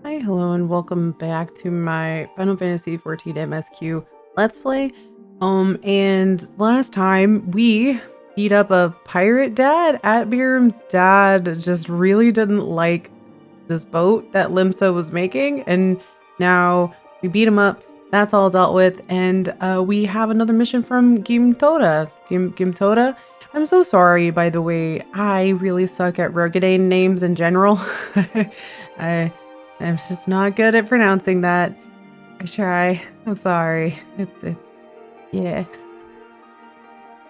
Hi, hello, and welcome back to my Final Fantasy XIV MSQ Let's Play. And last time we beat up a pirate dad. Atbirm's dad just really didn't like this boat that Limsa was making, and now we beat him up. That's all dealt with, and we have another mission from Gimtoda. Gimtoda. I'm so sorry, by the way. I really suck at Rogadane names in general. I'm just not good at pronouncing that. I try. I'm sorry. Yeah.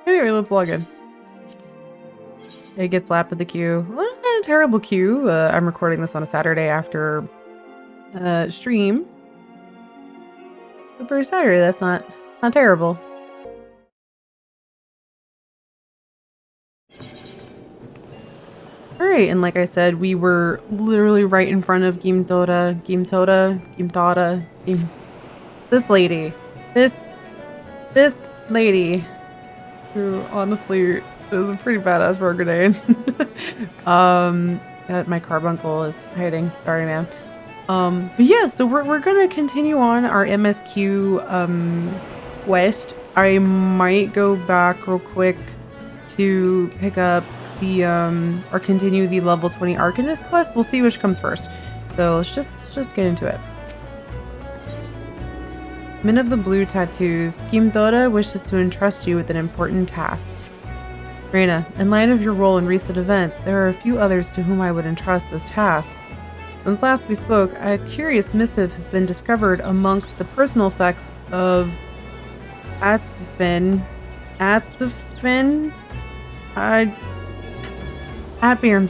Anyway, let's log in. It gets slapped with the queue. Well, not a terrible queue. I'm recording this on a Saturday after stream. So for a Saturday, that's not terrible. Alright, and like I said, we were literally right in front of Gimtoda. This lady. This lady. Who honestly is a pretty badass Rogadane. My carbuncle is hiding. Sorry, ma'am. But yeah, so we're gonna continue on our MSQ quest. I might go back real quick to pick up the or continue the level 20 Arcanist quest. We'll see which comes first. So let's just get into it. Men of the Blue Tattoos, Gimtoda wishes to entrust you with an important task. Reina, in light of your role in recent events, there are a few others to whom I would entrust this task. Since last we spoke, a curious missive has been discovered amongst the personal effects of Atbirm's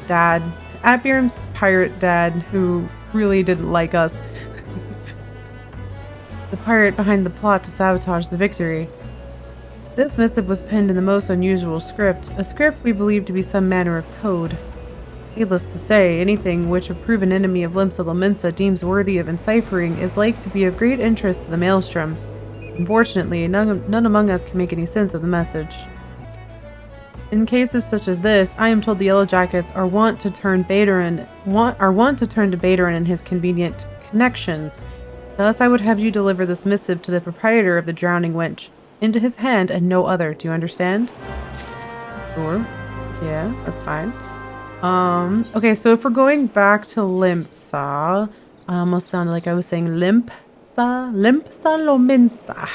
dad. Atbirm's pirate dad, who really didn't like us. The pirate behind the plot to sabotage the victory. This missive was penned in the most unusual script, a script we believe to be some manner of code. Needless to say, anything which a proven enemy of Limsa Lominsa deems worthy of enciphering is like to be of great interest to the Maelstrom. Unfortunately, none among us can make any sense of the message. In cases such as this, I am told the Yellow Jackets are wont to turn to Bateran and his convenient connections. Thus, I would have you deliver this missive to the proprietor of the Drowning Wench, into his hand and no other. Do you understand? Sure. Yeah, that's fine. Okay, so if we're going back to Limsa, almost sounded like I was saying Limsa Lominsa.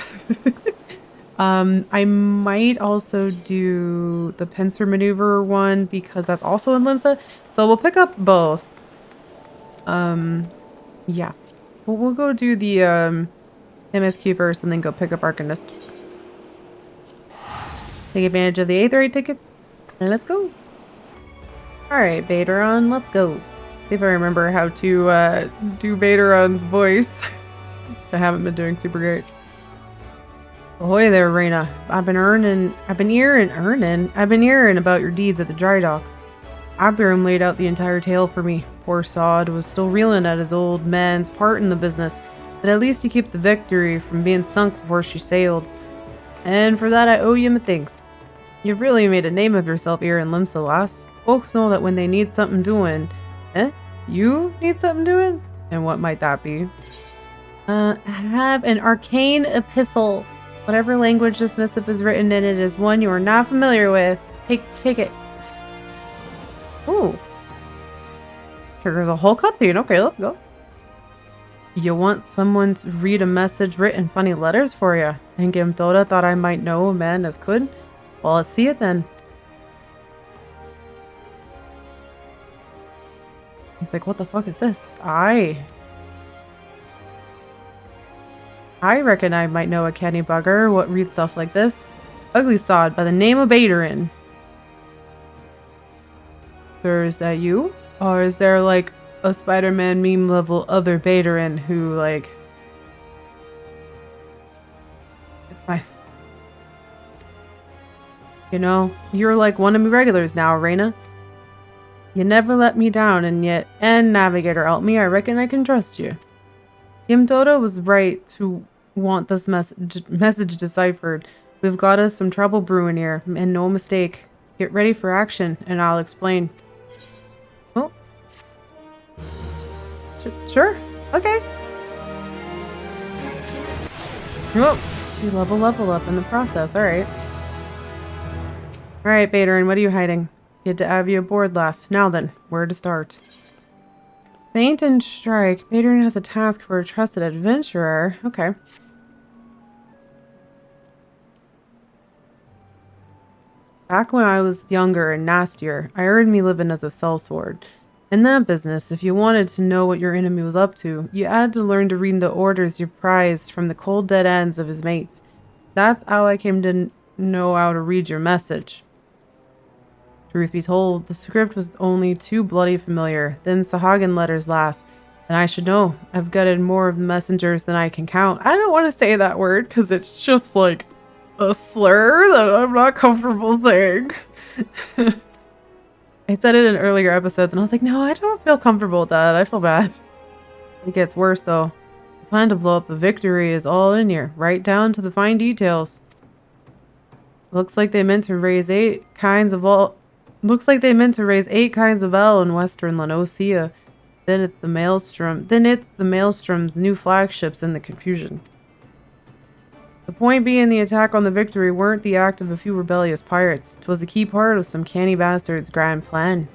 I might also do the Pincer Maneuver one because that's also in Limsa. So we'll pick up both. Yeah. We'll go do the MSQ first and then go pick up Arcanist. Take advantage of the 8th rate ticket and let's go. Alright, Bateron, let's go. See if I remember how to do Bateron's voice. I haven't been doing super great. Ahoy there, Reina. I've been hearing about your deeds at the dry docks. Atbirm laid out the entire tale for me. Poor sod was still reeling at his old man's part in the business, but at least he kept the victory from being sunk before she sailed. And for that I owe you my thanks. You've really made a name of yourself here in Limsa, lass. Folks know that when they need something doing. You need something doing? And what might that be? Have an arcane epistle. Whatever language this missive is written in, it is one you are not familiar with. Take it. Ooh. Triggers a whole cutscene. Okay, let's go. You want someone to read a message written funny letters for you? And Gimtoda thought I might know a man as could? Well, let's see it then. He's like, what the fuck is this? I reckon I might know a canny bugger what reads stuff like this. Ugly sod by the name of Bateran. Sir, is that you? Or is there like a Spider-Man meme level other Bateran who like... It's fine. You know, you're like one of me regulars now, Reina. You never let me down, and Navigator help me. I reckon I can trust you. Gimtoda was right to want this message deciphered. We've got us some trouble brewing here, and no mistake. Get ready for action, and I'll explain. Oh. Sure. Okay. Oh, you level up in the process. All right. All right, Baderin, what are you hiding? Get to have you aboard, lass. Now then, where to start? Feint and Strike. Baderin has a task for a trusted adventurer. Okay. Back when I was younger and nastier, I earned me living as a sellsword. In that business, if you wanted to know what your enemy was up to, you had to learn to read the orders you prized from the cold dead ends of his mates. That's how I came to know how to read your message. Truth be told, the script was only too bloody familiar. Them Sahagan letters last. And I should know, I've gutted more of the messengers than I can count. I don't want to say that word because it's just like a slur that I'm not comfortable saying. I said it in earlier episodes and I was like, no, I don't feel comfortable with that. I feel bad. It gets worse though. The plan to blow up the victory is all in here, right down to the fine details. Looks like they meant to raise 8 kinds of L in western Lanosia. Then it's the Maelstrom's new flagships in the confusion. The point being, the attack on the victory weren't the act of a few rebellious pirates. 'Twas a key part of some canny bastard's grand plan.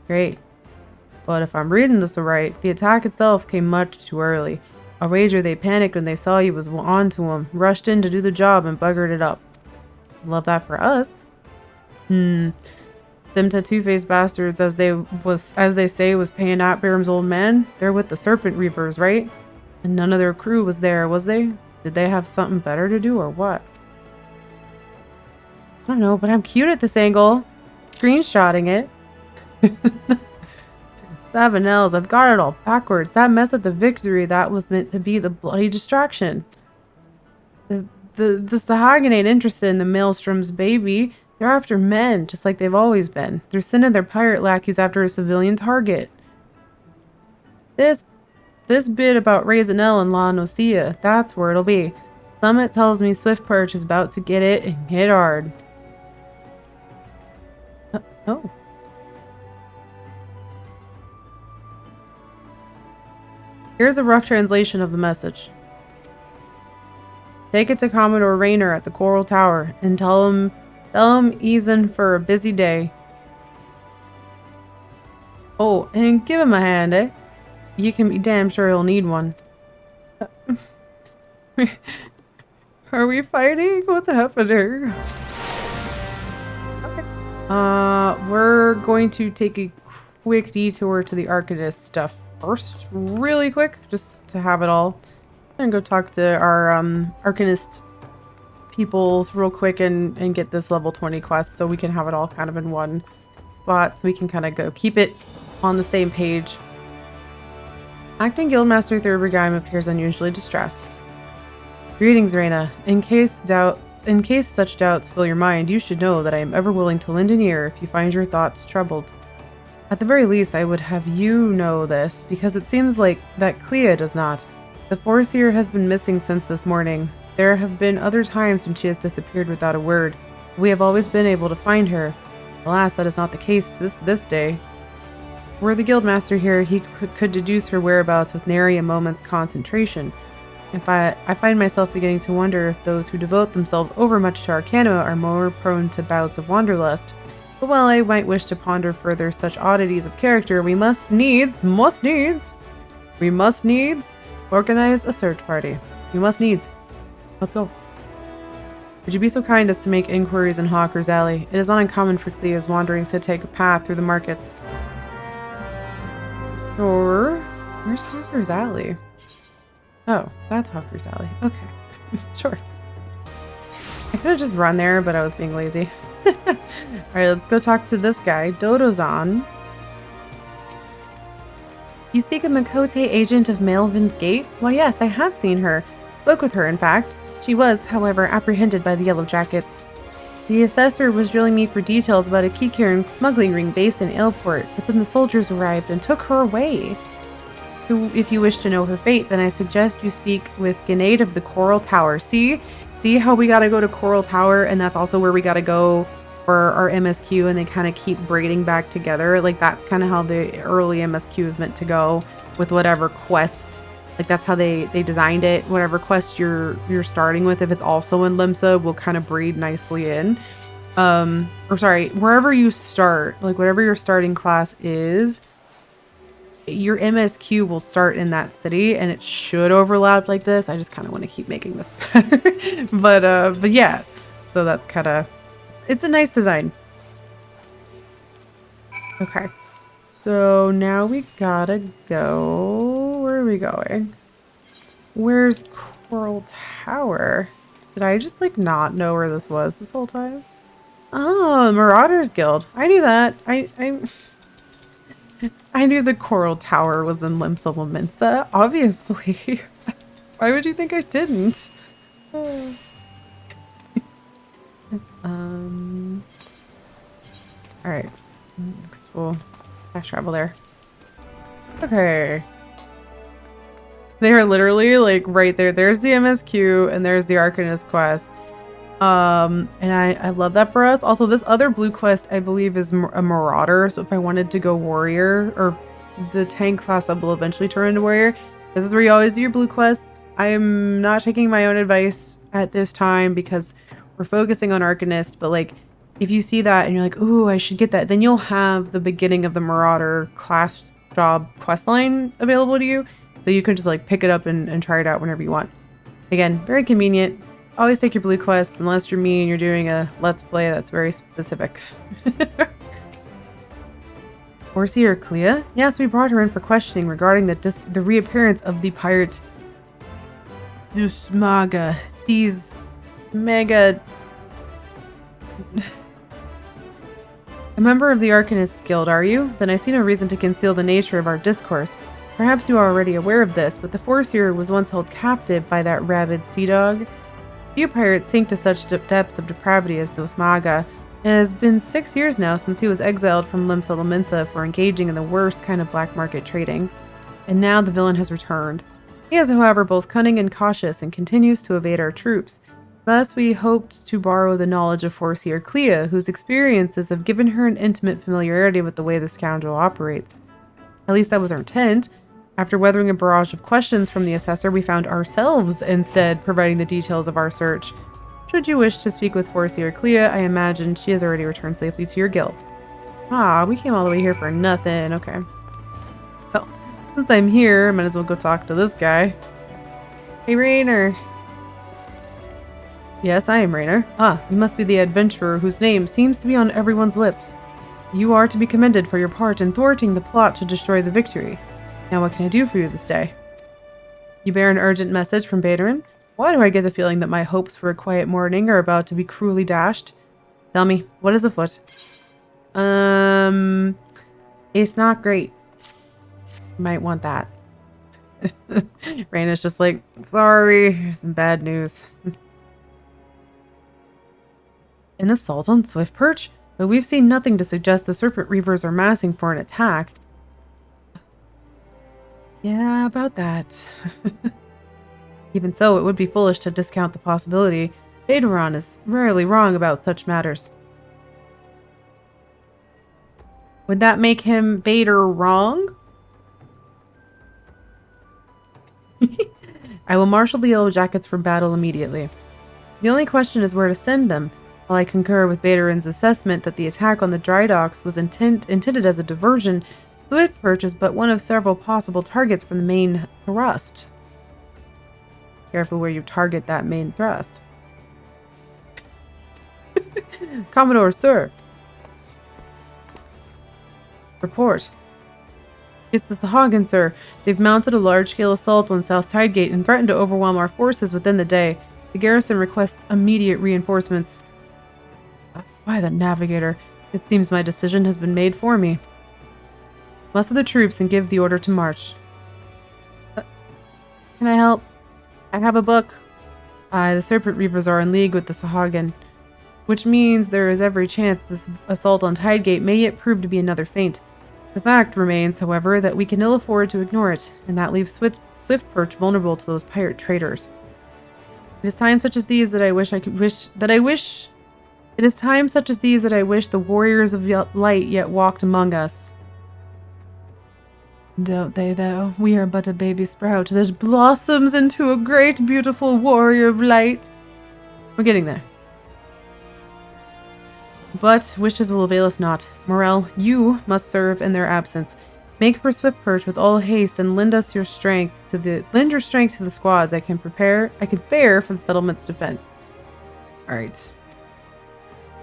Great. But if I'm reading this right, the attack itself came much too early. A wager they panicked when they saw you was onto them, rushed in to do the job and buggered it up. Love that for us. Them tattoo-faced bastards, as they say, was paying Atbarim's old man. They're with the Serpent Reavers, right? And none of their crew was there, was they? Did they have something better to do or what? I don't know, but I'm cute at this angle. Screenshotting it. 7 L's, I've got it all backwards. That mess at the victory, that was meant to be the bloody distraction. The Sahagan ain't interested in the Maelstrom's baby. They're after men, just like they've always been. They're sending their pirate lackeys after a civilian target. This bit about raising L in La Nocia, that's where it'll be. Summit tells me Swift Perch is about to get it and hit hard. Oh. Here's a rough translation of the message. Take it to Commodore Rayner at the Coral Tower and tell him ease in for a busy day. Oh, and give him a hand, eh? You can be damn sure he'll need one. Are we fighting? What's happening? Okay. We're going to take a quick detour to the Arcanist stuff first, really quick, just to have it all. And go talk to our Arcanist peoples real quick and get this level 20 quest so we can have it all kind of in one spot so we can kind of go keep it on the same page. Acting Guildmaster Thurbergheim appears unusually distressed. Greetings, Reyna. In case such doubts fill your mind, you should know that I am ever willing to lend an ear if you find your thoughts troubled. At the very least, I would have you know this, because it seems like that Clea does not. The Foreseer has been missing since this morning. There have been other times when she has disappeared without a word. We have always been able to find her. Alas, that is not the case this day. Were the Guildmaster here, he could deduce her whereabouts with nary a moment's concentration. I find myself beginning to wonder if those who devote themselves overmuch to Arcana are more prone to bouts of wanderlust. But while I might wish to ponder further such oddities of character, we must needs organize a search party. Let's go. Would you be so kind as to make inquiries in Hawker's Alley? It is not uncommon for Clea's wanderings to take a path through the markets. Sure. Where's Hawker's Alley? Oh, that's Hawker's Alley. Okay. Sure. I could have just run there, but I was being lazy. Alright, let's go talk to this guy. Dodozan. You speak of miqo'te agent of Melvin's Gate? Why, yes, I have seen her. Spoke with her, in fact. She was, however, apprehended by the Yellow Jackets. The assessor was drilling me for details about a Kikaran smuggling ring based in Ailport, but then the soldiers arrived and took her away. So if you wish to know her fate, then I suggest you speak with Grenade of the Coral Tower. See how we gotta go to Coral Tower, and that's also where we gotta go or our MSQ, and they kind of keep braiding back together. Like that's kind of how the early MSQ is meant to go with whatever quest. Like that's how they designed it. Whatever quest you're starting with, if it's also in Limsa, will kind of braid nicely in. Or sorry, wherever you start, like whatever your starting class is, your MSQ will start in that city, and it should overlap like this. I just kind of want to keep making this better. but yeah, so that's kind of, it's a nice design. Okay, so now we gotta go. Where are we going? Where's Coral Tower? Did I just like not know where this was this whole time? Oh, Marauders Guild. I knew that. I knew the Coral Tower was in Limsa, obviously. Why would you think I didn't? Alright. Guess we'll fast travel there. Okay. They are literally like right there. There's the MSQ and there's the Arcanist quest. And I love that for us. Also, this other blue quest, I believe, is a Marauder. So if I wanted to go Warrior, or the tank class up will eventually turn into Warrior, this is where you always do your blue quest. I am not taking my own advice at this time because we're focusing on Arcanist. But like, if you see that and you're like, ooh, I should get that, then you'll have the beginning of the Marauder class job quest line available to you. So you can just like pick it up and try it out whenever you want. Again, very convenient. Always take your blue quests unless you're me and you're doing a let's play that's very specific. Orsi or Clea? Yes, we brought her in for questioning regarding the reappearance of the pirate Dusmaga. These mega... A member of the Arcanist Guild, are you? Then I see no reason to conceal the nature of our discourse. Perhaps you are already aware of this, but the Forseer was once held captive by that rabid sea dog. Few pirates sink to such depths of depravity as Dosmaga. It has been 6 years now since he was exiled from Limsa for engaging in the worst kind of black market trading. And now the villain has returned. He is, however, both cunning and cautious and continues to evade our troops. Thus, we hoped to borrow the knowledge of Forseer Clea, whose experiences have given her an intimate familiarity with the way the scoundrel operates. At least that was our intent. After weathering a barrage of questions from the assessor, we found ourselves instead providing the details of our search. Should you wish to speak with Forseer Clea, I imagine she has already returned safely to your guild. Ah, we came all the way here for nothing. Okay. Well, since I'm here, I might as well go talk to this guy. Hey, Rainer. Yes, I am Rainer. Ah, you must be the adventurer whose name seems to be on everyone's lips. You are to be commended for your part in thwarting the plot to destroy the Victory. Now what can I do for you this day? You bear an urgent message from Baderin? Why do I get the feeling that my hopes for a quiet morning are about to be cruelly dashed? Tell me, what is afoot? It's not great. You might want that. Raina's just like, sorry, here's some bad news. An assault on Swiftperch? But we've seen nothing to suggest the Serpent Reavers are massing for an attack. Yeah, about that. Even so, it would be foolish to discount the possibility. Baderon is rarely wrong about such matters. Would that make him Bader wrong? I will marshal the Yellow Jackets for battle immediately. The only question is where to send them. While I concur with Baderin's assessment that the attack on the dry docks was intended as a diversion, Swiftperch is but one of several possible targets from the main thrust. Careful where you target that main thrust. Commodore, sir. Report. It's the Sahagin, sir. They've mounted a large-scale assault on South Tidegate and threatened to overwhelm our forces within the day. The garrison requests immediate reinforcements. By the Navigator, it seems my decision has been made for me. Muster the troops and give the order to march. Can I help? I have a book. The Serpent Reavers are in league with the Sahagin, which means there is every chance this assault on Tidegate may yet prove to be another feint. The fact remains, however, that we can ill afford to ignore it, and that leaves Swiftperch vulnerable to those pirate traders. It is times such as these that I wish It is times such as these that I wish the warriors of light yet walked among us. Don't they, though? We are but a baby sprout that blossoms into a great, beautiful warrior of light. We're getting there. But wishes will avail us not. Morel, you must serve in their absence. Make for Swift Perch with all haste and lend your strength to the squads I can spare for the settlement's defense. Alright.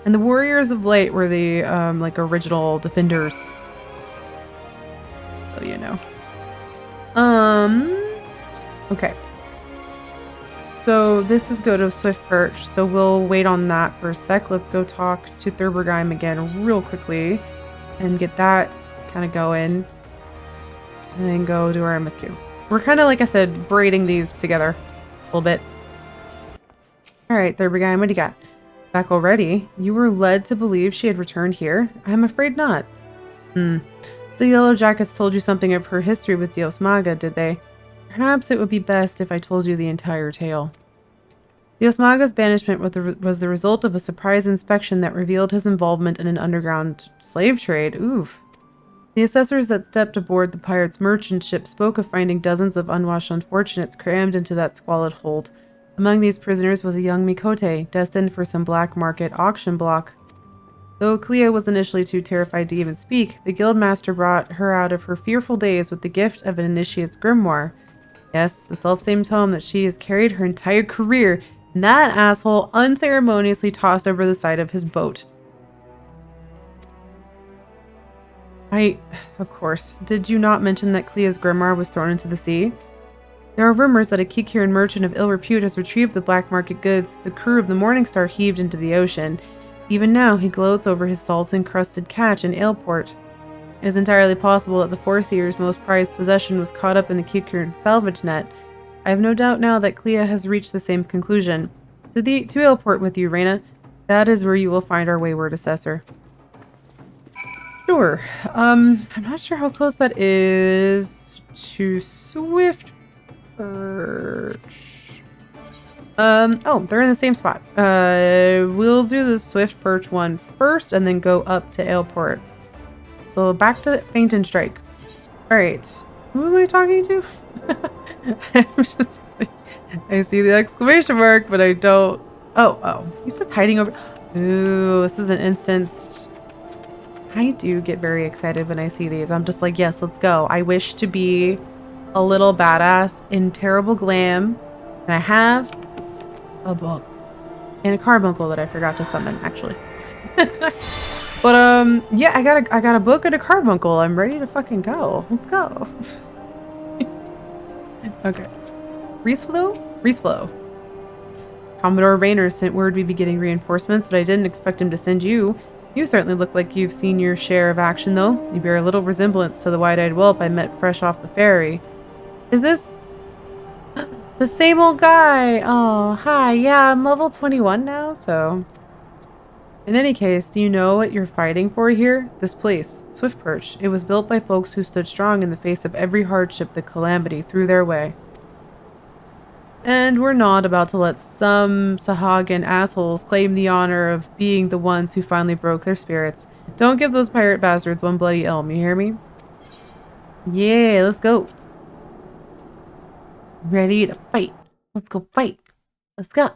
And the warriors of light were the like original defenders. So you know. Okay. So this is go to Swift Perch, so we'll wait on that for a sec. Let's go talk to Thurbergheim again real quickly and get that kind of going. And then go to our MSQ. We're kind of, like I said, braiding these together a little bit. Alright, Thurbergheim, what do you got? Back already? You were led to believe she had returned here? I'm afraid not. So Yellow Jackets told you something of her history with Dios Maga, did they? Perhaps it would be best if I told you the entire tale. Dios Maga's banishment was the result of a surprise inspection that revealed his involvement in an underground slave trade. Oof. The assessors that stepped aboard the pirates' merchant ship spoke of finding dozens of unwashed unfortunates crammed into that squalid hold. Among these prisoners was a young miqo'te, destined for some black market auction block. Though Clea was initially too terrified to even speak, the guildmaster brought her out of her fearful daze with the gift of an initiate's grimoire. Yes, the self-same tome that she has carried her entire career, and that asshole unceremoniously tossed over the side of his boat. Of course, did you not mention that Clea's grimoire was thrown into the sea? There are rumors that a Kikiran merchant of ill repute has retrieved the black market goods the crew of the Morningstar heaved into the ocean. Even now, he gloats over his salt-encrusted catch in Aleport. It is entirely possible that the Foreseer's most prized possession was caught up in the Kikiran salvage net. I have no doubt now that Clea has reached the same conclusion. To Aleport with you, Reyna. That is where you will find our wayward assessor. Sure. I'm not sure how close that is to Swift Perch. Oh, they're in the same spot. We'll do the Swift Perch one first and then go up to Aleport. So back to Feint and Strike. Alright. Who am I talking to? I see the exclamation mark, but I don't. Oh. He's just hiding over. Ooh, this is an instanced. I do get very excited when I see these. I'm just like, yes, let's go. I wish to be a little badass in terrible glam. And I have a book. And a carbuncle that I forgot to summon, actually. But, yeah, I got a book and a carbuncle. I'm ready to fucking go. Let's go. Okay. Reesflow. Commodore Rayner sent word we'd be getting reinforcements, but I didn't expect him to send you. You certainly look like you've seen your share of action, though. You bear a little resemblance to the wide-eyed whelp I met fresh off the ferry. Is this the same old guy? Oh, hi. Yeah, I'm level 21 now, so... In any case, do you know what you're fighting for here? This place, Swift Perch. It was built by folks who stood strong in the face of every hardship that calamity threw their way. And we're not about to let some Sahagan assholes claim the honor of being the ones who finally broke their spirits. Don't give those pirate bastards one bloody elm, you hear me? Yeah, let's go. Ready to fight. Let's go fight. Let's go.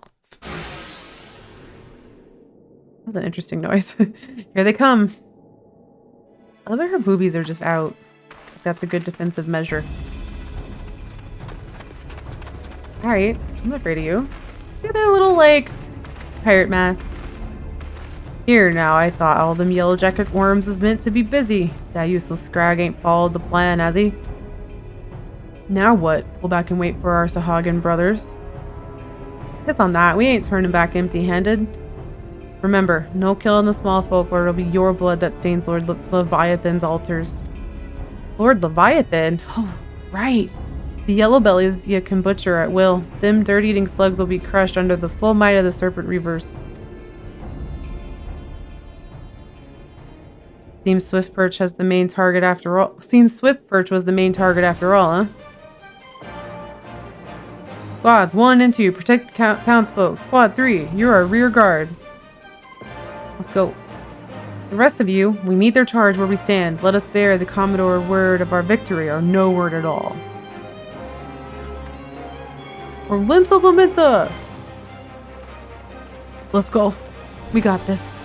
That's an interesting noise. Here they come. I love how her boobies are just out. That's a good defensive measure. Alright, I'm not afraid of you. Look at that little, like, pirate mask. Here now, I thought all them yellow jacket worms was meant to be busy. That useless scrag ain't followed the plan, has he? Now what? Pull back and wait for our Sahagan brothers. Piss on that, we ain't turning back empty-handed. Remember, no killing the small folk or it'll be your blood that stains Lord Leviathan's altars. Lord Leviathan? Oh, right. The yellow bellies you can butcher at will. Them dirt-eating slugs will be crushed under the full might of the serpent reavers. Seems Swift Perch has the main target after all. Seems Swift Perch was the main target after all, huh? Squads 1 and 2, protect the townsfolk. Squad 3, you're our rear guard. Let's go. The rest of you, we meet their charge where we stand. Let us bear the Commodore word of our victory, or no word at all. Or Limsa of Laminsa! Let's go. We got this.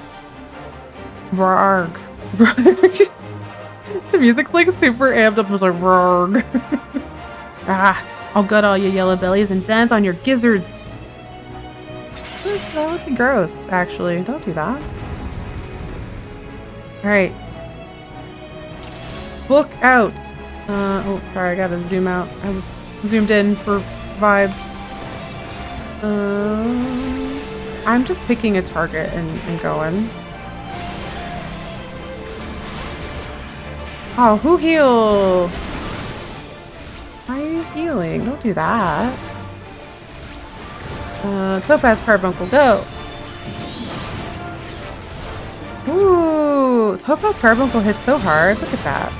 Rarg. The music's like super amped up. I was like, rarg. I'll gut all your yellow bellies and dance on your gizzards. That would be gross, actually. Don't do that. Alright. Book out. Oh, sorry, I gotta zoom out. I was zoomed in for vibes. I'm just picking a target and going. Oh, who healed? Why are you healing? Don't do that. Topaz Carbuncle, go! Ooh, Topaz Carbuncle hit so hard. Look at that.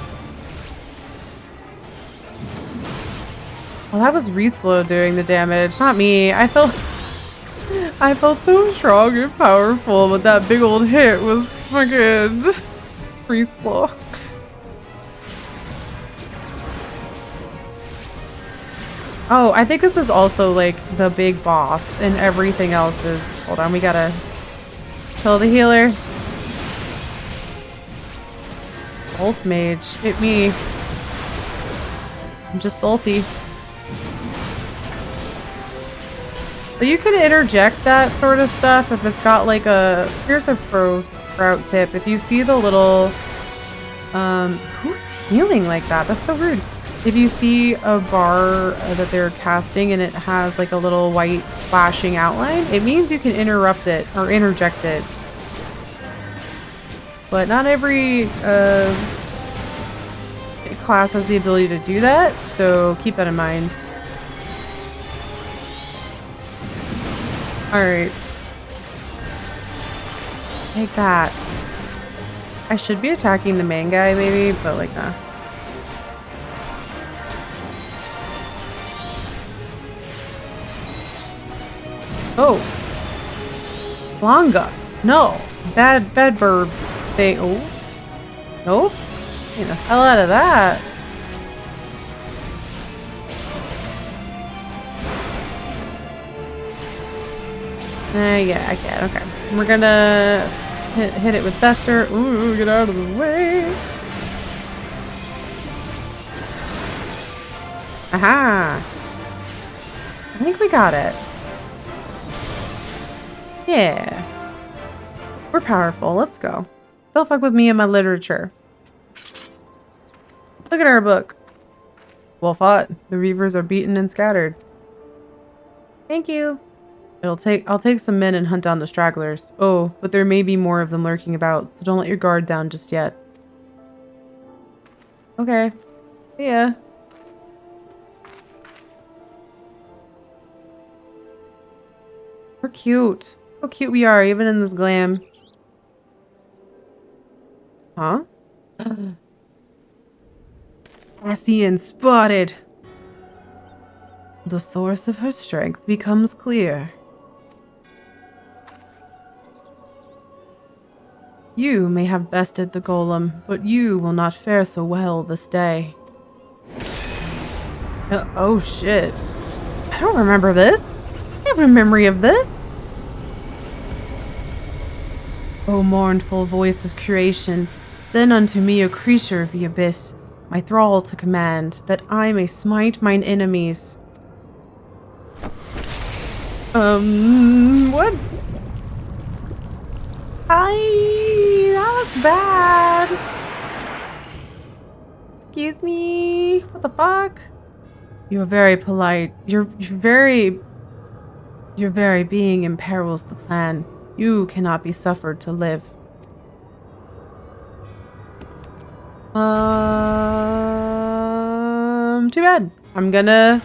Well, that was Reesflow doing the damage, not me. I felt so strong and powerful, but that big old hit was fucking Reesflow. Oh, I think this is also like the big boss, and everything else is. Hold on, we gotta kill the healer. Ult mage, hit me. I'm just salty. So you could interject that sort of stuff if it's got like a. Here's a pro route tip. If you see the little, who's healing like that? That's so rude. If you see a bar that they're casting and it has like a little white flashing outline, it means you can interrupt it or interject it. But not every class has the ability to do that, so keep that in mind. Alright. Take that. I should be attacking the main guy maybe, but like nah. Oh. Longa. No. Bad bird thing. Oh. Nope. Get the hell out of that. Yeah, I can. Okay. We're gonna hit it with Fester. Ooh, get out of the way. Aha. I think we got it. Yeah. We're powerful. Let's go. Don't fuck with me and my literature. Look at our book. Well fought. The Reavers are beaten and scattered. Thank you. I'll take some men and hunt down the stragglers. Oh, but there may be more of them lurking about, so don't let your guard down just yet. Okay. Yeah. We're cute. How cute we are, even in this glam. Huh? Ascian spotted. The source of her strength becomes clear. You may have bested the golem, but you will not fare so well this day. Oh shit. I don't remember this. I have no memory of this. O mournful voice of creation, send unto me a creature of the abyss, my thrall to command, that I may smite mine enemies. What? That's bad. Excuse me. What the fuck? You are very polite. Your very being imperils the plan. You cannot be suffered to live. Too bad. I'm gonna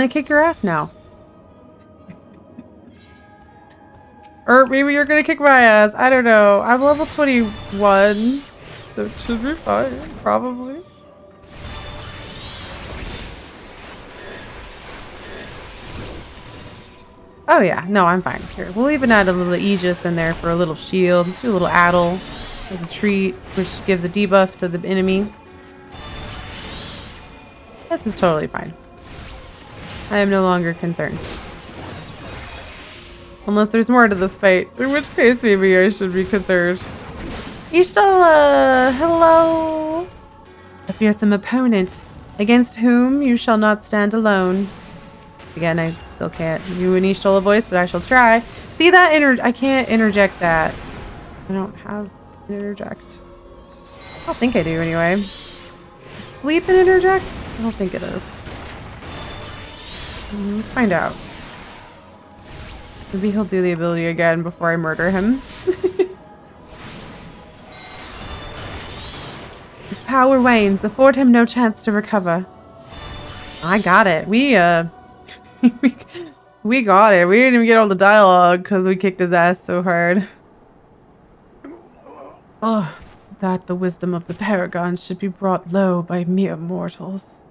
kick your ass now. Or maybe you're gonna kick my ass. I don't know. I'm level 21. So it should be fine, probably. Oh yeah, no, I'm fine. Here, we'll even add a little Aegis in there for a little shield, do a little Addle as a treat, which gives a debuff to the enemy. This is totally fine. I am no longer concerned. Unless there's more to this fight, in which case maybe I should be concerned. Ishtola, hello! A fearsome opponent, against whom you shall not stand alone. Again, I still can't do an Ishtola voice, but I shall try. See that? I can't interject that. I don't have an interject. I don't think I do anyway. Sleep and interject? I don't think it is. Let's find out. Maybe he'll do the ability again before I murder him. His power wanes. Afford him no chance to recover. I got it. We got it. We didn't even get all the dialogue because we kicked his ass so hard. Oh, that the wisdom of the paragons should be brought low by mere mortals.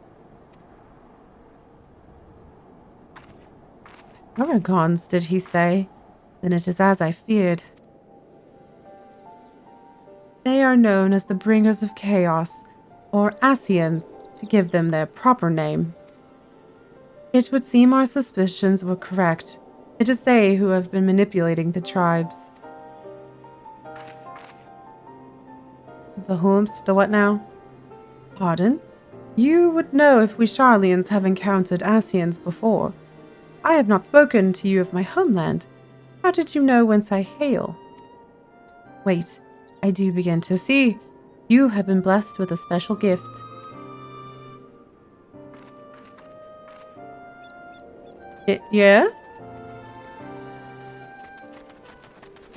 Paragons, did he say? Then it is as I feared. They are known as the Bringers of Chaos, or Ascian, to give them their proper name. It would seem our suspicions were correct. It is they who have been manipulating the tribes. The whomst, the what now? Pardon? You would know if we Charlians have encountered Ascians before. I have not spoken to you of my homeland. How did you know whence I hail? Wait, I do begin to see. You have been blessed with a special gift. Yeah?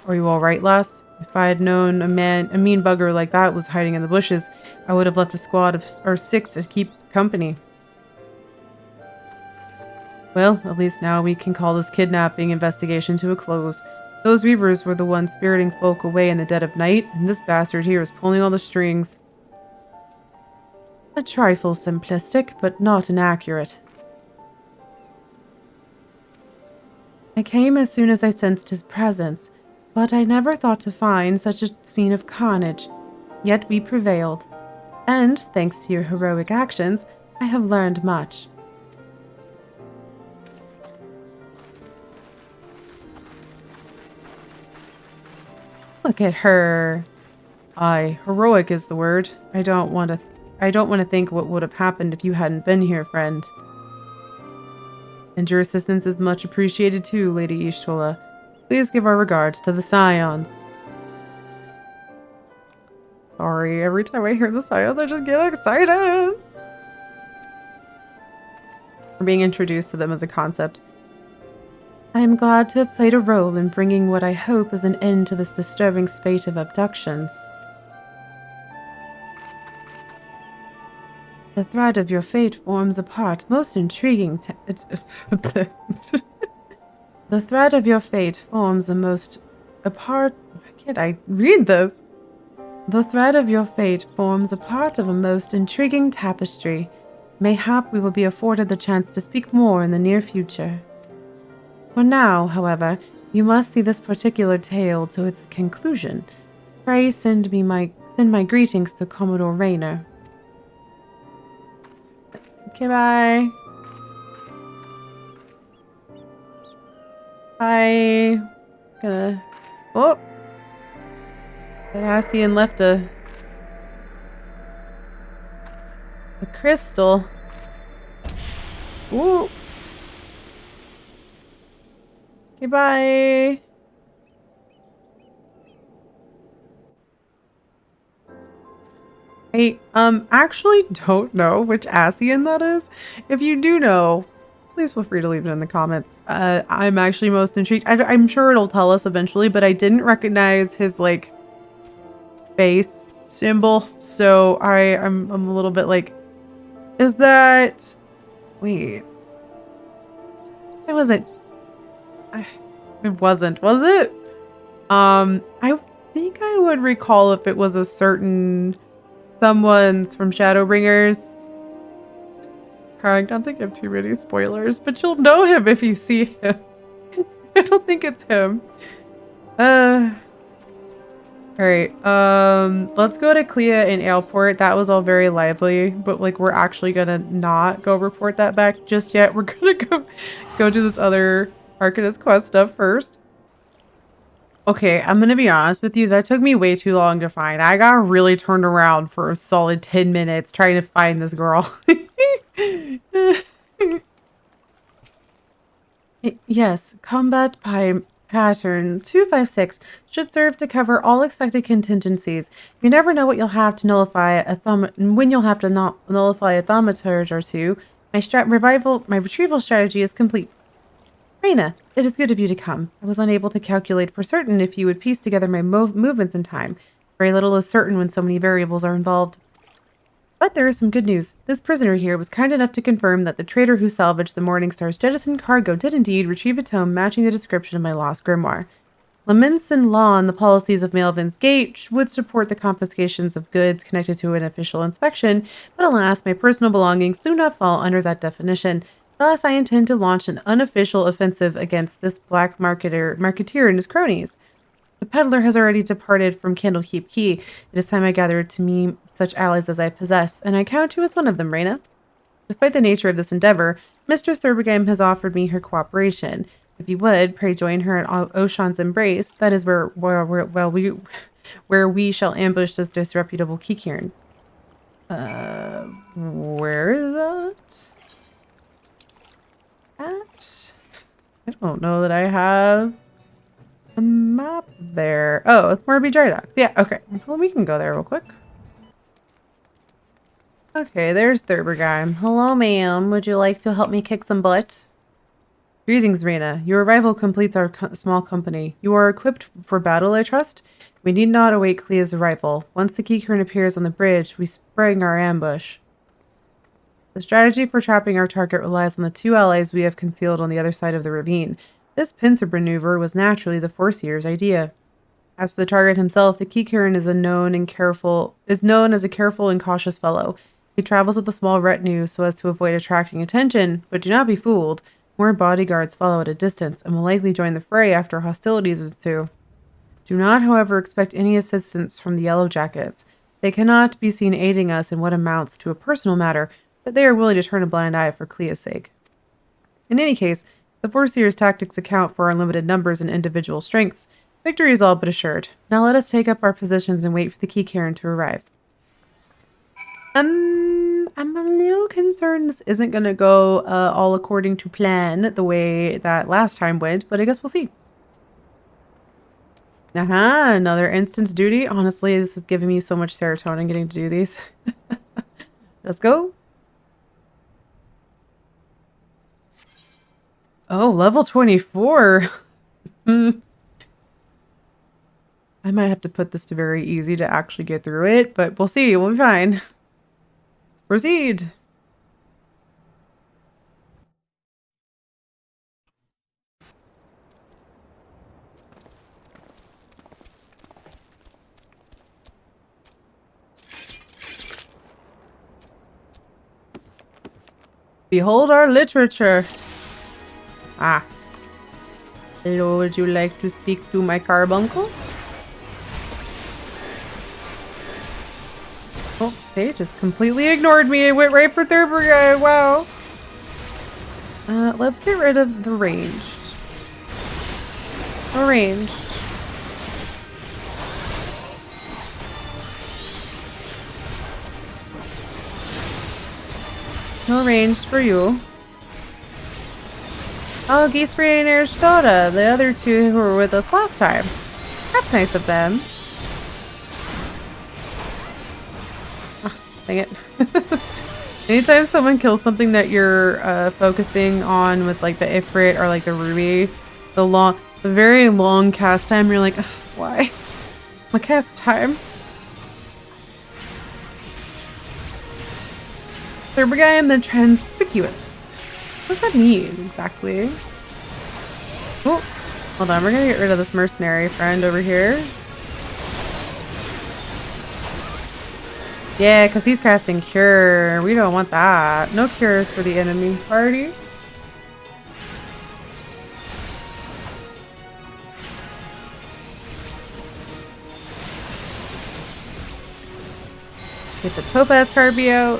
Are you alright, lass? If I had known a mean bugger like that was hiding in the bushes, I would have left a squad of 6 to keep company. Well, at least now we can call this kidnapping investigation to a close. Those weavers were the ones spiriting folk away in the dead of night, and this bastard here is pulling all the strings. A trifle simplistic, but not inaccurate. I came as soon as I sensed his presence, but I never thought to find such a scene of carnage. Yet we prevailed, and, thanks to your heroic actions, I have learned much. Look at her. Aye, heroic is the word. I don't want to think what would have happened if you hadn't been here, friend. And your assistance is much appreciated too, Lady Ishtola. Please give our regards to the Scions. Sorry, every time I hear the Scions, I just get excited. We're being introduced to them as a concept. I am glad to have played a role in bringing what I hope is an end to this disturbing spate of abductions. The thread of your fate forms a part most intriguing The thread of your fate forms why can't I read this? The thread of your fate forms a part of a most intriguing tapestry. Mayhap we will be afforded the chance to speak more in the near future. For now, however, you must see this particular tale to its conclusion. Pray send my greetings to Commodore Rayner. Okay, bye. Oh! That Ascian left a crystal. Ooh! Okay, bye! I actually don't know which Ascian that is. If you do know, please feel free to leave it in the comments. I'm actually most intrigued. I'm sure it'll tell us eventually, but I didn't recognize his, like, face symbol. So I'm a little bit like, is that... Wait. It wasn't... It wasn't, was it? I think I would recall if it was a certain... Someone's from Shadowbringers. Trying not to give too many spoilers, but you'll know him if you see him. I don't think it's him. Alright, let's go to Clea in Aleport. That was all very lively, but like we're actually gonna not go report that back just yet. We're gonna go do this other Arcanist quest stuff first. Okay, I'm gonna be honest with you, that took me way too long to find. I got really turned around for a solid 10 minutes trying to find this girl. Yes, combat pattern 256 should serve to cover all expected contingencies. You never know what you'll have to nullify when you'll have to nullify a thaumaturge or two. My retrieval strategy is complete. Reyna, it is good of you to come. I was unable to calculate for certain if you would piece together my movements in time. Very little is certain when so many variables are involved. But there is some good news. This prisoner here was kind enough to confirm that the trader who salvaged the Morningstar's jettisoned cargo did indeed retrieve a tome matching the description of my lost grimoire. Laments law and the policies of Melvin's Gate would support the confiscations of goods connected to an official inspection, but alas, my personal belongings do not fall under that definition. Thus, I intend to launch an unofficial offensive against this black marketeer and his cronies. The peddler has already departed from Candlekeep Key. It is time I gathered to me such allies as I possess, and I count you as one of them, Reyna. Despite the nature of this endeavor, Mistress Thurbergame has offered me her cooperation. If you would, pray join her at Oshan's Embrace. That is where we shall ambush this disreputable Kikirn. Where is that? I don't know that I have a map there. Oh, it's MERLWYB Dry Docks. Yeah, okay. Well, we can go there real quick. Okay, there's Thurbergame. Hello, ma'am. Would you like to help me kick some butt? Greetings, Reyna. Your arrival completes our small company. You are equipped for battle, I trust? We need not await Clea's arrival. Once the Kikirn appears on the bridge, we spring our ambush. The strategy for trapping our target relies on the two allies we have concealed on the other side of the ravine. This pincer maneuver was naturally the Foreseer's idea. As for the target himself, the Kikirn is known as a careful and cautious fellow. He travels with a small retinue so as to avoid attracting attention, but do not be fooled. More bodyguards follow at a distance and will likely join the fray after hostilities ensue. Do not, however, expect any assistance from the Yellow Jackets. They cannot be seen aiding us in what amounts to a personal matter, but they are willing to turn a blind eye for Clea's sake. In any case, the Foreseer's tactics account for our limited numbers and individual strengths. Victory is all but assured. Now let us take up our positions and wait for the Kikirn to arrive. I'm a little concerned this isn't going to go all according to plan the way that last time went, but I guess we'll see. Another instance duty. Honestly, this is giving me so much serotonin getting to do these. Let's go. Oh, level 24. I might have to put this to very easy to actually get through it, but we'll see. We'll be fine. Proceed. Behold our literature. Ah. Hello, would you like to speak to my carbuncle? Oh, they just completely ignored me. It went right for Thurbergame. Wow. Let's get rid of the ranged. Arranged. No ranged for you. Oh, Geesfried and Erstoda, the other two who were with us last time. That's nice of them. Dang it. Anytime someone kills something that you're focusing on with like the Ifrit or like the Ruby, the very long cast time, you're like, why? My cast time? Thurbergame the Transpicuous. What does that mean exactly? Oh, hold on, we're gonna get rid of this mercenary friend over here. Yeah, because he's casting Cure. We don't want that. No cures for the enemy party. Get the Topaz Carby out.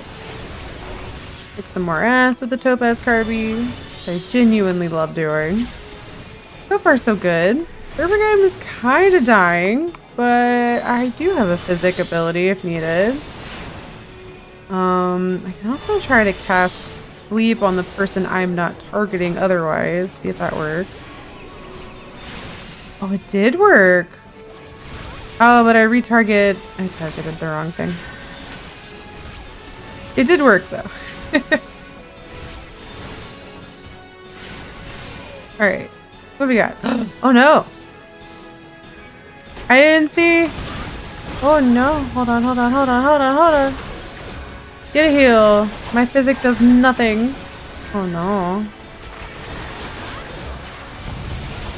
Kick some more ass with the Topaz Carby, which I genuinely love doing. So far, so good. Thurbergheim is kind of dying, but I do have a physic ability if needed. I can also try to cast Sleep on the person I'm not targeting otherwise. See if that works. Oh, it did work. Oh, but I targeted the wrong thing. It did work though. Alright. What do we got? Oh no! I didn't see. Oh no. Hold on. Get a heal. My physic does nothing. Oh no.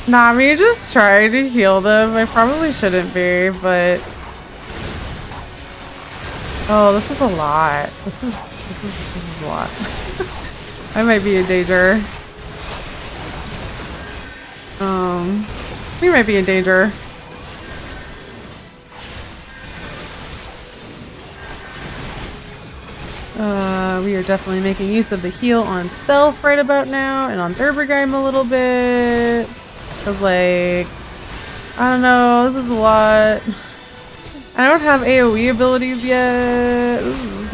Nah, me just trying to heal them. I probably shouldn't be, but... Oh, this is a lot. This is a lot. I might be in danger. We might be in danger. We are definitely making use of the heal on self right about now, and on Thurbergheim a little bit. Cause like, I don't know, this is a lot. I don't have AoE abilities yet. This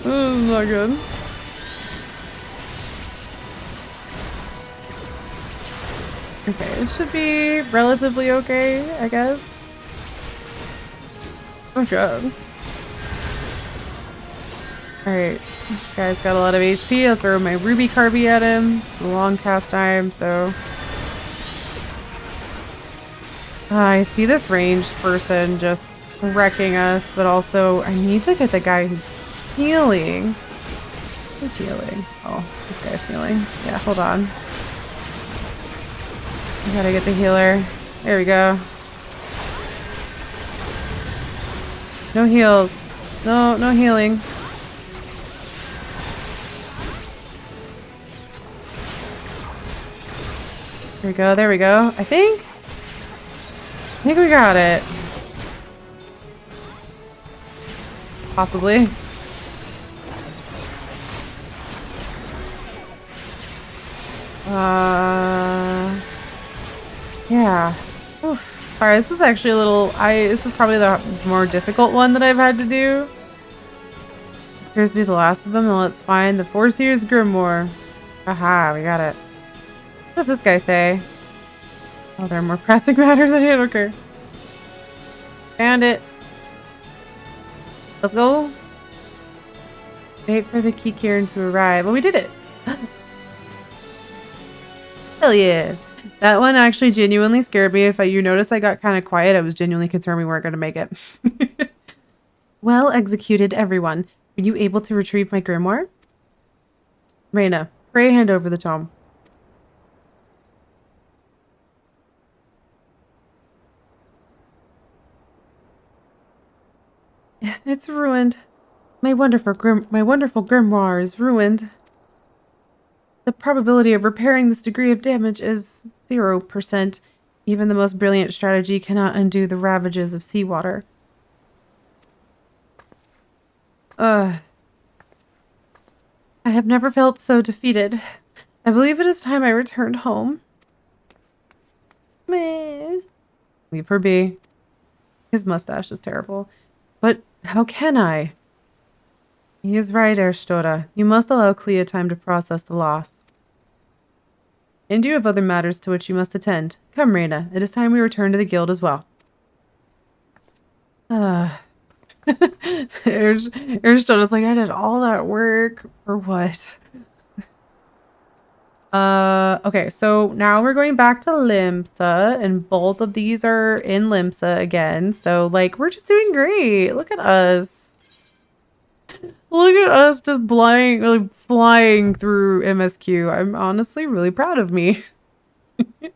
is not good. Okay, it should be relatively okay, I guess. Oh god. Alright, this guy's got a lot of HP. I'll throw my Ruby Carby at him. It's a long cast time, so... I see this ranged person just wrecking us, but also I need to get the guy who's healing. Who's healing? Oh, this guy's healing. Yeah, hold on. I gotta get the healer. There we go. No heals. No healing. There we go. I think we got it. Possibly. Yeah. Oof. Alright, this was actually a little... This is probably the more difficult one that I've had to do. Appears to be the last of them, and let's find the Four Seers Grimoire. Aha, we got it. What does this guy say? Oh, there are more pressing matters than I don't care. Found it. Let's go. Wait for the key Kieran to arrive. Well, we did it. Hell yeah. That one actually genuinely scared me. If you notice I got kind of quiet, I was genuinely concerned we weren't going to make it. Well executed, everyone. Were you able to retrieve my grimoire? Reyna, pray hand over the tome. It's ruined. My wonderful grimoire is ruined. The probability of repairing this degree of damage is 0%. Even the most brilliant strategy cannot undo the ravages of seawater. I have never felt so defeated. I believe it is time I returned home. Meh. Leave her be. His mustache is terrible. But how can I? He is right, Erstora. You must allow Clea time to process the loss. And you have other matters to which you must attend. Come, Reyna. It is time we return to the guild as well. Erstoda's like, I did all that work for what? Okay, so now we're going back to Limsa, and both of these are in Limsa again. So, like, we're just doing great. Look at us. Look at us just flying through MSQ. I'm honestly really proud of me. We're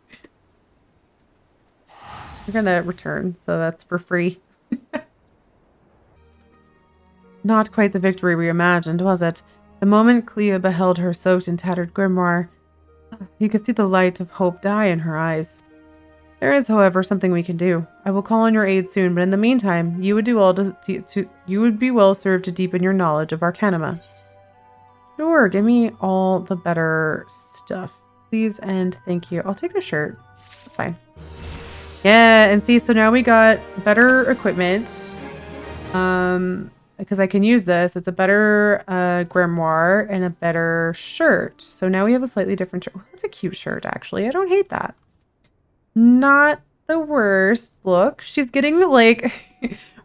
gonna return, so that's for free. Not quite the victory we imagined, was it? The moment Clea beheld her soaked and tattered grimoire, you could see the light of hope die in her eyes. There is, however, something we can do. I will call on your aid soon, but in the meantime, you would do all you would be well served to deepen your knowledge of Arcanima. Sure, give me all the better stuff, please, and thank you. I'll take the shirt. That's fine. Yeah, and see, so now we got better equipment. Because I can use this. It's a better grimoire and a better shirt. So now we have a slightly different shirt. Oh, that's a cute shirt, actually. I don't hate that. Not the worst. Look, she's getting like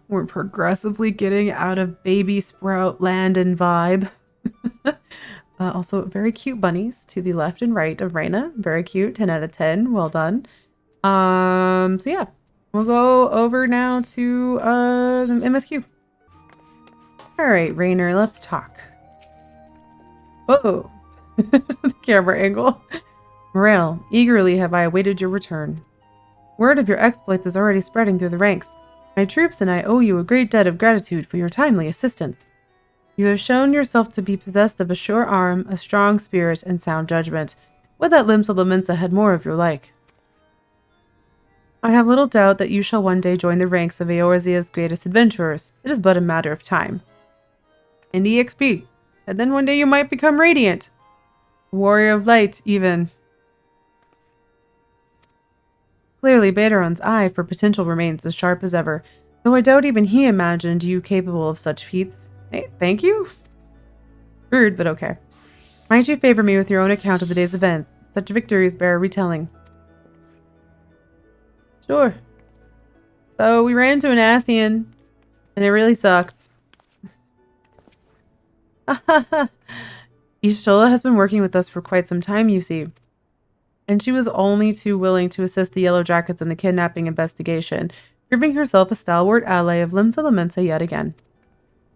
we're progressively getting out of baby sprout land and vibe. Also, very cute bunnies to the left and right of Reyna. Very cute. 10 out of 10. Well done. So yeah, we'll go over now to the MSQ. All right, Rainer, let's talk. Whoa, the camera angle. Morale, eagerly have I awaited your return. Word of your exploits is already spreading through the ranks. My troops and I owe you a great debt of gratitude for your timely assistance. You have shown yourself to be possessed of a sure arm, a strong spirit, and sound judgment. Would that Limsa had more of your like. I have little doubt that you shall one day join the ranks of Eorzea's greatest adventurers. It is but a matter of time. And EXP. And then one day you might become Radiant. Warrior of Light, even. Clearly, Baderon's eye for potential remains as sharp as ever, though I doubt even he imagined you capable of such feats. Hey, thank you? Rude, but okay. Might you favor me with your own account of the day's events? Such victories bear retelling. Sure. So we ran into an Ascian, and it really sucked. Y'shtola has been working with us for quite some time, you see. And she was only too willing to assist the Yellow Jackets in the kidnapping investigation, proving herself a stalwart ally of Limsa yet again.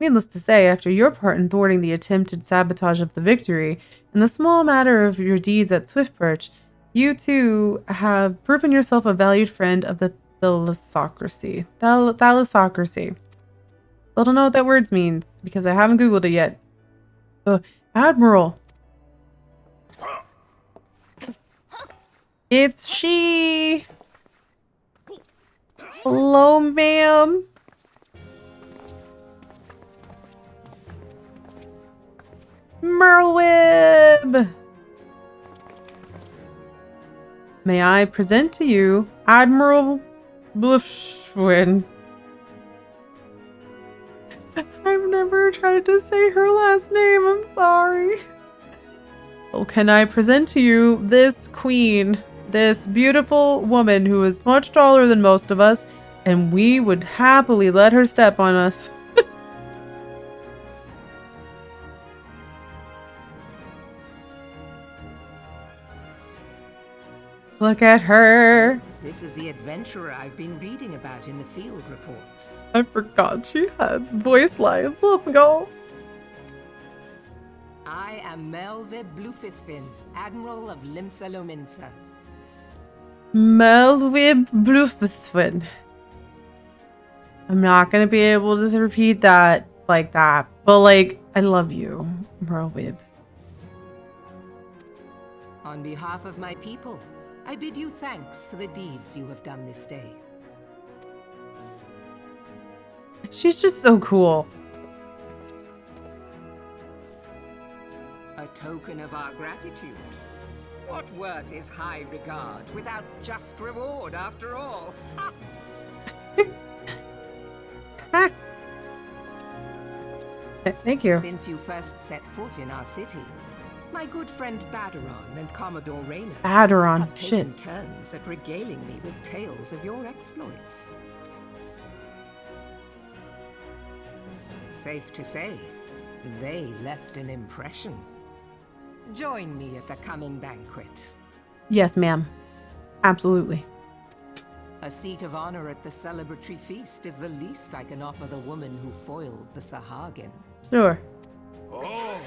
Needless to say, after your part in thwarting the attempted sabotage of the victory, and the small matter of your deeds at Swiftperch, you too have proven yourself a valued friend of the Thalassocracy. Thalassocracy. Still don't know what that word means, because I haven't Googled it yet. Admiral. It's she. Hello, ma'am. MERLWYB. May I present to you Admiral Bluffwin. I've never tried to say her last name, I'm sorry. Well, can I present to you this queen, this beautiful woman who is much taller than most of us, and we would happily let her step on us. Look at her. So, this is the adventurer I've been reading about in the field reports. I forgot she had voice lines. Let's go. I am MERLWYB Bluffisfin, Admiral of Limsa Lominsa. MERLWYB Bluffisfin. I'm not going to be able to repeat that like that, but like, I love you, MERLWYB. On behalf of my people, I bid you thanks for the deeds you have done this day. She's just so cool. A token of our gratitude. What worth is high regard without just reward after all? Thank you. Since you first set foot in our city, my good friend Baderon and Commodore Reyna Baderon, have taken turns at regaling me with tales of your exploits. Safe to say, they left an impression. Join me at the coming banquet. Yes, ma'am. Absolutely. A seat of honor at the celebratory feast is the least I can offer the woman who foiled the Sahagin. Sure. Oh.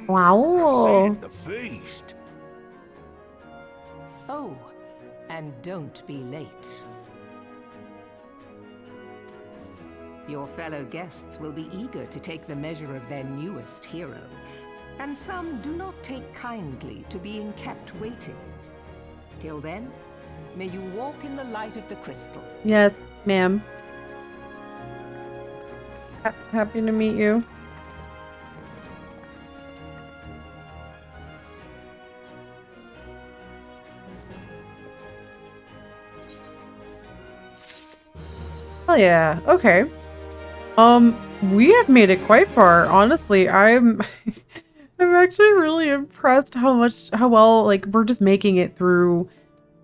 Wow. The feast. Oh, and don't be late. Your fellow guests will be eager to take the measure of their newest hero, and some do not take kindly to being kept waiting. Till then, may you walk in the light of the crystal. Yes, ma'am. Happy to meet you. Oh yeah, okay. We have made it quite far. Honestly, I'm I'm actually really impressed how well like we're just making it through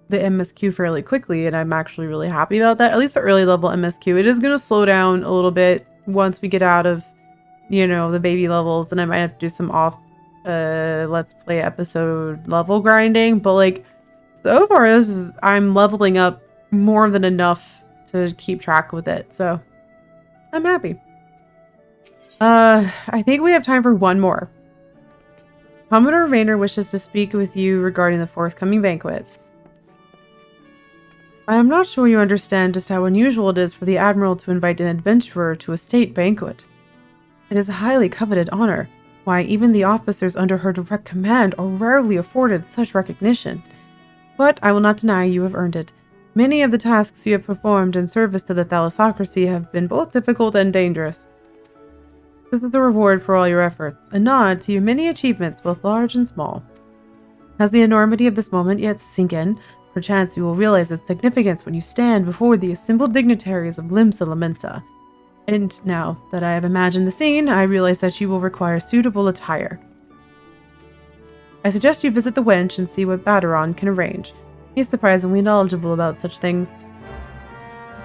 the MSQ fairly quickly, and I'm actually really happy about that. At least the early level MSQ. It is going to slow down a little bit once we get out of, you know, the baby levels, and I might have to do some off let's play episode level grinding, but like so far I'm leveling up more than enough to keep track with it. So I'm happy. I think we have time for one more. Commodore Rayner wishes to speak with you regarding the forthcoming banquet. I am not sure you understand just how unusual it is for the Admiral to invite an adventurer to a state banquet. It is a highly coveted honor. Why, even the officers under her direct command are rarely afforded such recognition. But I will not deny you have earned it. Many of the tasks you have performed in service to the thalassocracy have been both difficult and dangerous. This is the reward for all your efforts, a nod to your many achievements, both large and small. Has the enormity of this moment yet to sink in? Perchance you will realize its significance when you stand before the assembled dignitaries of Limsa Lamensa. And now that I have imagined the scene, I realize that you will require suitable attire. I suggest you visit the wench and see what Baderon can arrange. He's surprisingly knowledgeable about such things.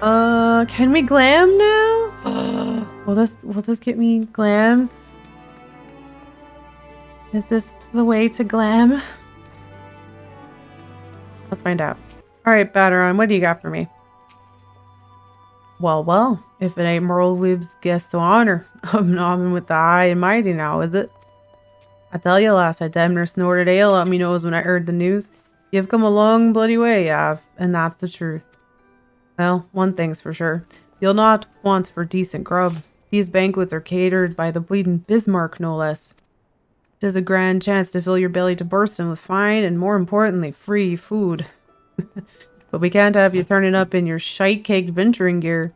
Can we glam now? Will this get me glams? Is this the way to glam? Let's find out. Alright, Baderon, what do you got for me? Well, if it ain't MERLWYB's guest of honor, I'm nomming with the high and mighty now, is it? I tell you, lass, I damn near snorted ale up me nose when I heard the news. You've come a long bloody way, you have, and that's the truth. Well, one thing's for sure. You'll not want for decent grub. These banquets are catered by the bleeding Bismarck, no less. 'Tis a grand chance to fill your belly to bursting with fine and, more importantly, free food. But we can't have you turning up in your shite-caked venturing gear.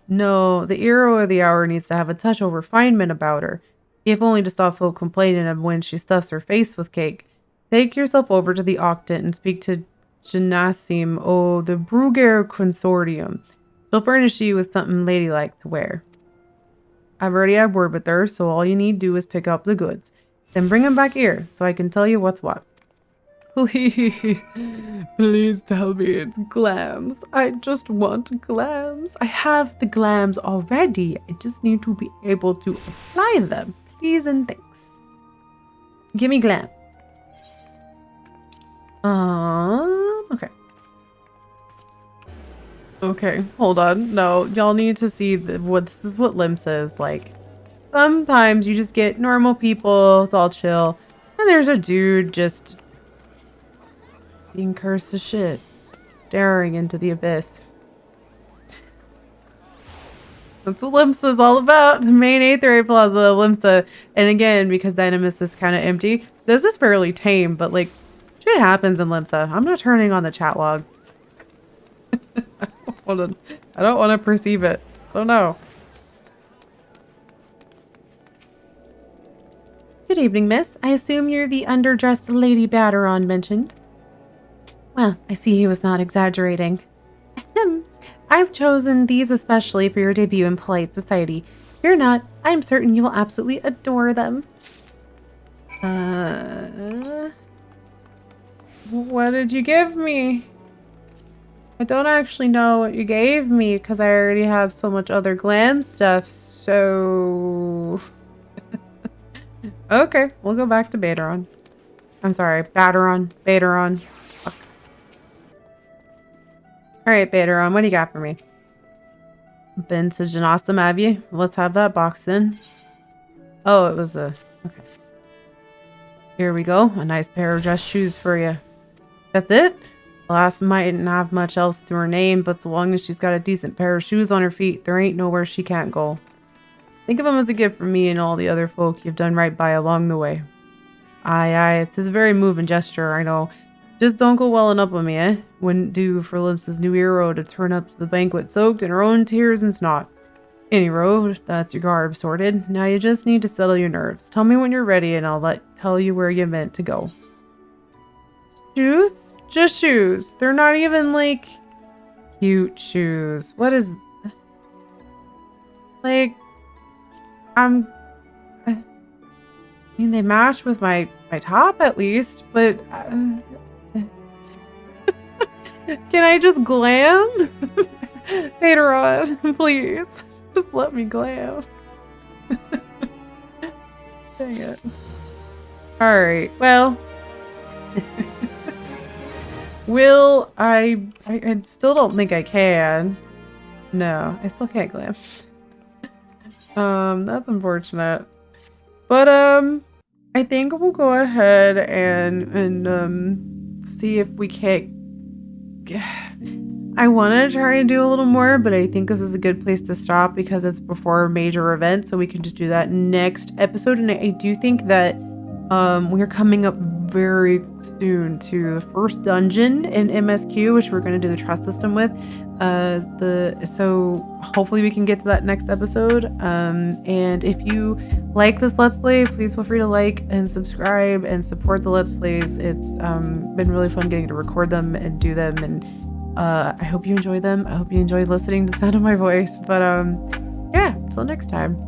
No, the hero of the hour needs to have a touch of refinement about her, if only to stop folk complaining of when she stuffs her face with cake. Take yourself over to the Octant and speak to Janasim the Bruger Consortium. She'll furnish you with something ladylike to wear. I've already had word with her, so all you need do is pick up the goods. Then bring them back here, so I can tell you what's what. Please tell me it's glams. I just want glams. I have the glams already. I just need to be able to apply them. Please and thanks. Give me glam. Okay. Okay, hold on. No, y'all need to see what this is what Limsa is like. Sometimes you just get normal people, it's all chill, and there's a dude just being cursed to shit, staring into the abyss. That's what Limsa is all about. The main Aetherite Plaza of Limsa. And again, because Dynamis is kind of empty, this is fairly tame, but like, shit happens in Limsa. I'm not turning on the chat log. I don't want to perceive it. I don't know. Good evening, miss. I assume you're the underdressed Lady Baderon mentioned. Well, I see he was not exaggerating. I've chosen these especially for your debut in polite society. Fear not, I'm certain you will absolutely adore them. What did you give me? I don't actually know what you gave me because I already have so much other glam stuff, so... Okay, we'll go back to Baderon. I'm sorry, Baderon. Alright, Baderon, what do you got for me? Been to Janasam, have you? Let's have that box then. Oh, it was a... Okay. Here we go. A nice pair of dress shoes for you. That's it? The lass mightn't have much else to her name, but so long as she's got a decent pair of shoes on her feet, there ain't nowhere she can't go. Think of them as a gift from me and all the other folk you've done right by along the way. Aye, it's a very moving gesture, I know. Just don't go welling up on me, eh? Wouldn't do for Limps's new hero to turn up to the banquet soaked in her own tears and snot. Any road, that's your garb sorted. Now you just need to settle your nerves. Tell me when you're ready and I'll tell you where you meant to go. Shoes? Just shoes. They're not even like cute shoes. What is... Like... I mean, they match with my top at least, but... Can I just glam? Phaedron, please. Just let me glam. Dang it. Alright, well... I still don't think I can. No, I still can't glam. That's unfortunate. But, I think we'll go ahead and see if we can't... I want to try and do a little more, but I think this is a good place to stop because it's before a major event, so we can just do that next episode. And I do think that we're coming up very soon to the first dungeon in MSQ, which we're going to do the trust system with. So hopefully we can get to that next episode. And if you like this Let's Play, please feel free to like and subscribe and support the Let's Plays. It's been really fun getting to record them and do them, and I hope you enjoy them. I hope you enjoyed listening to the sound of my voice. But yeah, until next time.